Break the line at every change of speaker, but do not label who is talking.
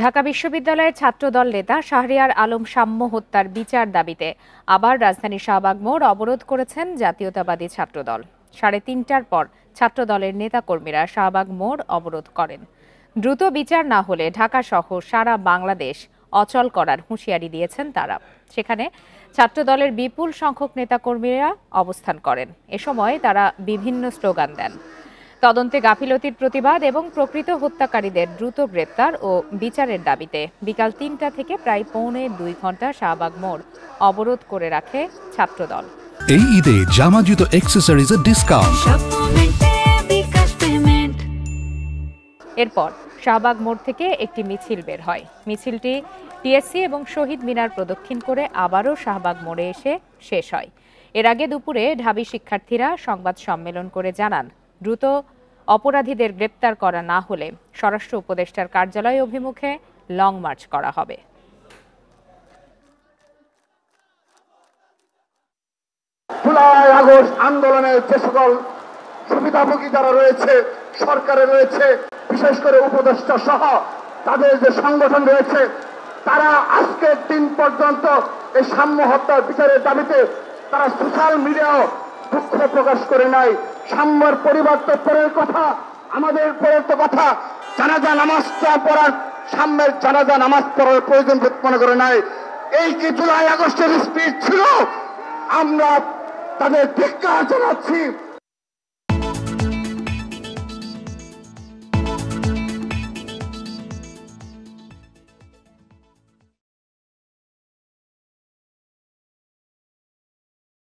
ঢাকা বিশ্ববিদ্যালয়ের ছাত্রদল নেতা শাহরিয়ার আলম সাম্য হত্যার বিচার দাবিতে আবার রাজধানীর শাহবাগ মোড় অবরোধ করেছেন জাতীয়তাবাদী ছাত্রদল। 3:30টার পর ছাত্রদলের নেতাকর্মীরা শাহবাগ মোড় অবরোধ করেন। দ্রুত বিচার না হলে ঢাকাসহ সারা বাংলাদেশ অচল করার হুঁশিয়ারি দিয়েছেন তারা। সেখানে ছাত্রদলের বিপুল সংখ্যক নেতাকর্মীরা অবস্থান করেন। এ সময় তারা বিভিন্ন স্লোগান দেন। তদন্তে গাফিলতির প্রতিবাদ এবং প্রকৃত হত্যাকারীদের দ্রুত গ্রেপ্তার ও বিচারের দাবিতে বিকাল 3টা থেকে প্রায় পৌনে 2 ঘন্টা শাহবাগ মোড় অবরোধ করে রাখে ছাত্রদল।
এই ঈদে জামা জুতো অ্যাক্সেসরিজের ডিসকাউন্ট।
এরপর শাহবাগ মোড় থেকে একটি মিছিল বের হয়। মিছিলটি টিএসসি এবং শহীদ মিনার প্রদক্ষিণ করে আবারও শাহবাগ মোড়ে এসে শেষ হয়। এর আগে দুপুরে ঢাবি শিক্ষার্থীরা সংবাদ সম্মেলন করে জানান, দ্রুত অপরাধীদের গ্রেপ্তার করা না হলে স্বরাষ্ট্র উপদেষ্টার কার্যালয় অভিমুখে লং মার্চ করা হবে।
জুলাই আগস্ট আন্দোলনের যে সকল সুবিধাভোগী যারা রয়েছে, সরকারে রয়েছে, বিশেষ করে উপদেষ্টা সহ তাদের যে সংগঠন রয়েছে, তারা আজকের দিন পর্যন্ত এই সাম্য হত্যার বিচারের দাবিতে তারা সোশ্যাল মিডিয়াও দুঃখ প্রকাশ করে নাই। সাম্যের পরিবার তো পরের কথা, আমাদের পরের তো কথা। জানাজা নামাজটা পড়ার, সাম্যের জানাজা নামাজ পড়ার প্রয়োজন মনে করে নাই। এই কি জুলাই আগস্টের স্পিচ ছিল? আমরা তাদের ধিক্কার জানাচ্ছি।